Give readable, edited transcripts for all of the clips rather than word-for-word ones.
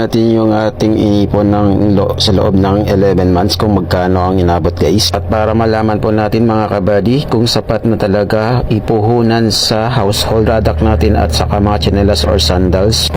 natin yung ating inipon sa loob ng 11 months kung magkano ang inabot guys. At para malaman po natin mga kabady kung sapat na talaga ipuhunan sa household product natin at saka mga tsinelas or sandals.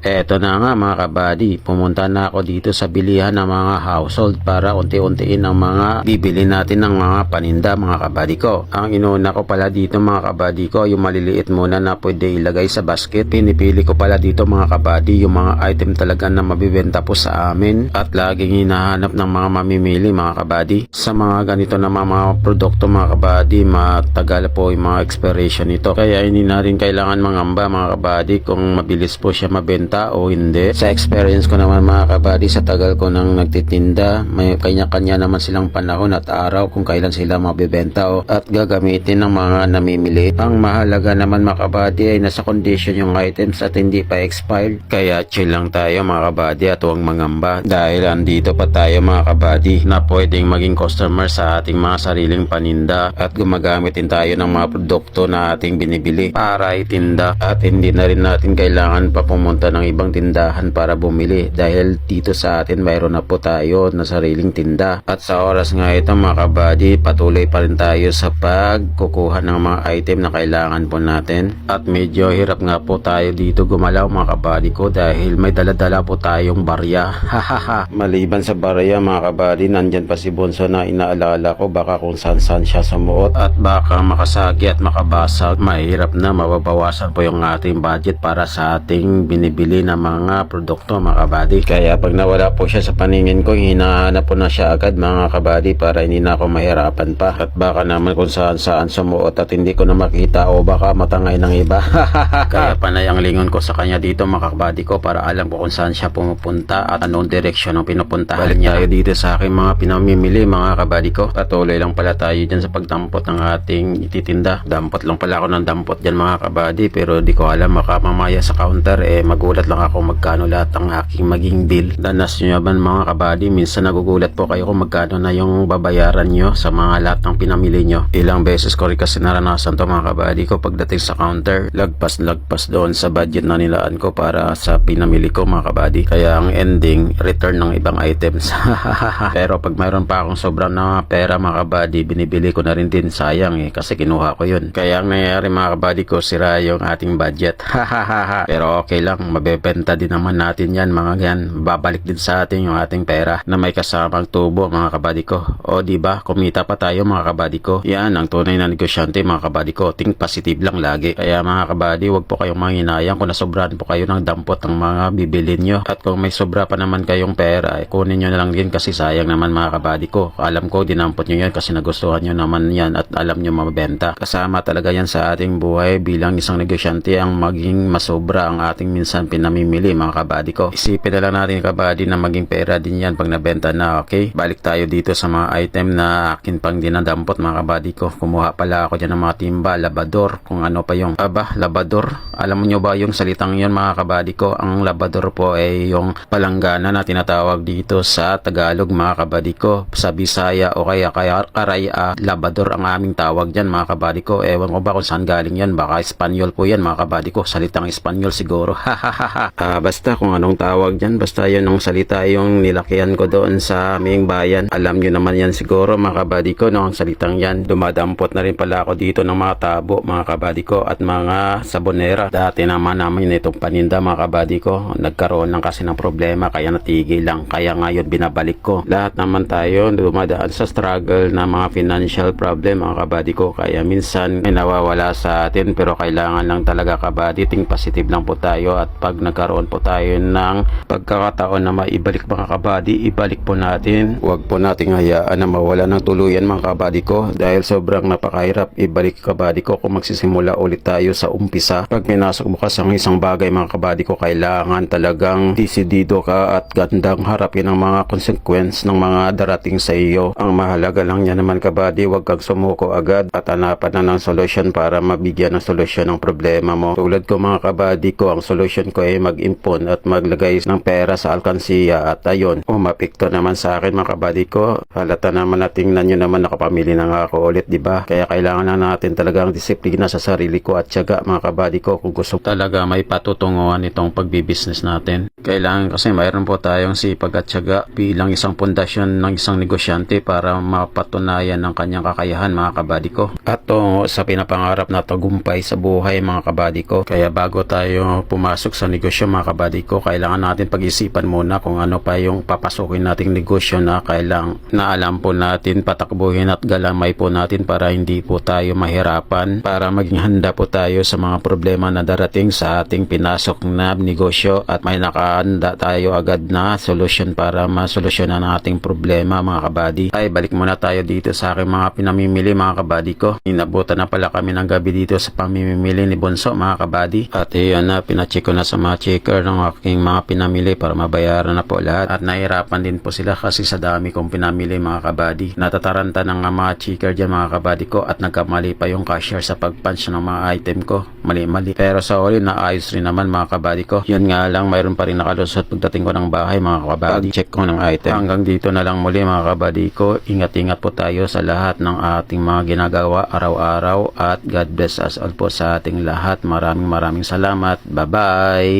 Eto na nga mga kabady, pumunta na ako dito sa bilihan ng mga household para unti-untiin ang mga bibili natin ng mga paninda mga kabady ko. Ang inuna ko pala dito mga kabady ko, yung maliliit muna na pwede ilagay sa basket. Pinipili ko pala dito mga kabady yung mga item talaga na mabibenta po sa amin at laging hinahanap ng mga mamimili mga kabady. Sa mga ganito na mga produkto mga kabady, matagal po yung mga expiration nito. Kaya hindi na rin kailangan mangamba mga kabady kung mabilis po siya mabenta o hindi. Sa experience ko naman mga kabady, sa tagal ko nang nagtitinda, may kanya-kanya naman silang panahon at araw kung kailan sila mabibenta at gagamitin ng mga namimili. Ang mahalaga naman mga kabady ay nasa condition yung items at hindi pa expired. Kaya chill lang tayo mga kabady at huwag mangamba dahil andito pa tayo mga kabady na pwedeng maging customer sa ating mga sariling paninda at gumagamit din tayo ng mga produkto na ating binibili para itinda at hindi na rin natin kailangan pa pumunta ng ibang tindahan para bumili dahil dito sa atin mayroon na po tayo na sariling tinda. At sa oras nga ito mga kabady, patuloy pa rin tayo sa pagkukuha ng mga item na kailangan po natin at medyo hirap nga po tayo dito gumalaw mga kabady ko dahil may daladala po tayong barya. Hahaha. Maliban sa barya mga kabady, nandyan pa si Bonso na inaalala ko baka kung saan siya sumuot at baka makasagi at makabasag. Mahirap na mababawasan po yung ating budget para sa ating binibili na mga produkto mga kabady. Kaya pag nawala po siya sa paningin ko, hinahanap po na siya agad mga kabady para hindi na ako mahirapan pa at baka naman kung saan sumuot at hindi ko na makita o baka matangay ng iba. Kaya panay ang lingon ko sa kanya dito mga kabady ko para alam ko kung saan siya pumupunta at anong direksyon ang pinupuntahan niya. Tayo dito sa aking mga pinamimili mga kabady ko. Patuloy lang pala tayo dyan sa pagdampot ng ating ititinda. Dampot lang pala ako ng dampot dyan mga kabady pero di ko alam, baka mamaya sa counter magulat lang ako magkano lahat ang aking maging bill. Danas nyo ba mga kabady, minsan nagugulat po kayo kung magkano na yung babayaran nyo sa mga lahat ng pinamili nyo. Ilang beses ko rin kasi naranasan to mga kabady ko pagdating sa counter, lagpas doon sa budget na nilaan ko para sa pinamili ko mga kabady. Kaya ang ending, return ng ibang items. Pero pag mayroon pa akong sobrang na pera mga kabady, binibili ko na rin din, sayang kasi kinuha ko yun. Kaya ang nangyayari mga kabady ko, sira yung ating budget. Pero okay lang, mabebenta din naman natin yan mga yan. Babalik din sa atin yung ating pera na may kasamang tubo mga kabady ko. O diba, kumita pa tayo mga kabady ko. Yan ang tunay na negosyante mga kabady ko. Think positive lang lagi. Kaya mga kabady, wag po kayong manghinayang kung nasobrahan po kayo ng dampot ng mga bibilin nyo. At kung may sobra pa naman kayong pera, kunin nyo na lang din kasi sayang naman mga kabady ko. Alam ko dinampot nyo yan kasi nagustuhan nyo naman yan at alam nyo mabenta. Kasama talaga yan sa ating buhay bilang isang negosyante ang maging masobra ang ating minsan pinamimili mga kabady ko. Isipin na lang natin kabady na maging pera din yan pag nabenta na, okay? Balik tayo dito sa mga item na akin pang dinadampot mga kabady ko. Kumuha pala ako dyan ng mga timba, labador, kung ano pa yung labador. Alam nyo ba yung salitang yon mga kabady ko? Ang labador po ay yung palanggana na tinatawag dito sa Tagalog mga kabady ko. Sa Bisaya o kaya Karaya, labador ang aming tawag dyan mga kabady ko. Ewan ko ba kung saan galing yan, baka Espanyol po yan mga kabady ko, salitang Espanyol siguro. Basta kung anong tawag dyan, basta yun ang salita yung nilakihan ko doon sa aming bayan. Alam nyo naman yan siguro mga kabady ko, no? Ang salitang yan. Dumadampot na rin pala ako dito ng mga tabo mga kabady ko at mga sabonera. Dati naman namin itong paninda mga kabady ko, nagkaroon lang kasi ng problema kaya natigil lang. Kaya ngayon binabalik ko. Lahat naman tayo dumadaan sa struggle na mga financial problem mga kabady ko. Kaya minsan may nawawala sa atin pero kailangan lang talaga kabady, think positive lang po tayo at pag nagkaroon po tayo ng pagkakataon na maibalik mga kabady, ibalik po natin. Huwag po nating hayaan na mawala ng tuluyan mga kabady ko dahil sobrang napakahirap ibalik kabady ko kung magsisimula ulit tayo sa umpisa. Pag pinasok mo kasi ang isang bagay mga kabady ko, kailangan talagang disidido ka at gandang harapin ang mga consequence ng mga darating sa iyo. Ang mahalaga lang niya naman kabady, huwag kang sumuko agad at hanapan na ng solusyon para mabigyan ng solusyon ng problema mo. Tulad ko mga kabady ko, ang solusyon ko ay mag-impon at maglagay ng pera sa alkansiya at ayun, umapekto naman sa akin mga kabady ko. Halata naman na tingnan nyo naman nakapamili na nga ako ulit, diba? Kaya kailangan na natin talagang disiplina sa sarili ko at tiyaga mga kabady ko kung gusto talaga may patutunguhan itong pagbibisnes natin. Kailangan kasi mayroon po tayong sipag at tiyaga bilang isang pundasyon ng isang negosyante para mapatunayan ng kanyang kakayahan mga kabady ko. At tungo sa pinapangarap na tagumpay sa buhay mga kabady ko. Kaya bago tayo pumasok sa negosyo mga kabady ko, kailangan natin pag-isipan muna kung ano pa yung papasukin nating negosyo na kailang na alam po natin patakbuhin at galamay po natin para hindi po tayo mahirapan, para maging handa po tayo sa mga problema na darating sa ating pinasok na negosyo at may nakahanda tayo agad na solusyon para masolusyonan ang ating problema mga kabady. Ay balik muna tayo dito sa aking mga pinamimili mga kabady ko. Inabutan na pala kami ng gabi dito sa pamimili ni Bonso mga kabady. At iyon na, pinacheck ko na sa mga checker ng aking mga pinamili para mabayaran na po lahat. At nahirapan din po sila kasi sa dami kong pinamili mga kabady. Natataranta ng mga checker dyan mga kabady ko at nagkamali pa yung cashier sa pag-punch ng mga item ko. Mali-mali. Pero sa uli naayos rin naman mga kabady ko. Yun nga lang, mayroon pa rin nakalusot pagdating ko ng bahay mga kabady. Check ko ng item. Hanggang dito na lang muli mga kabady ko. Ingat-ingat po tayo sa lahat ng ating mga ginagawa araw-araw at God bless us all po sa ating lahat. Maraming salamat. Bye-bye!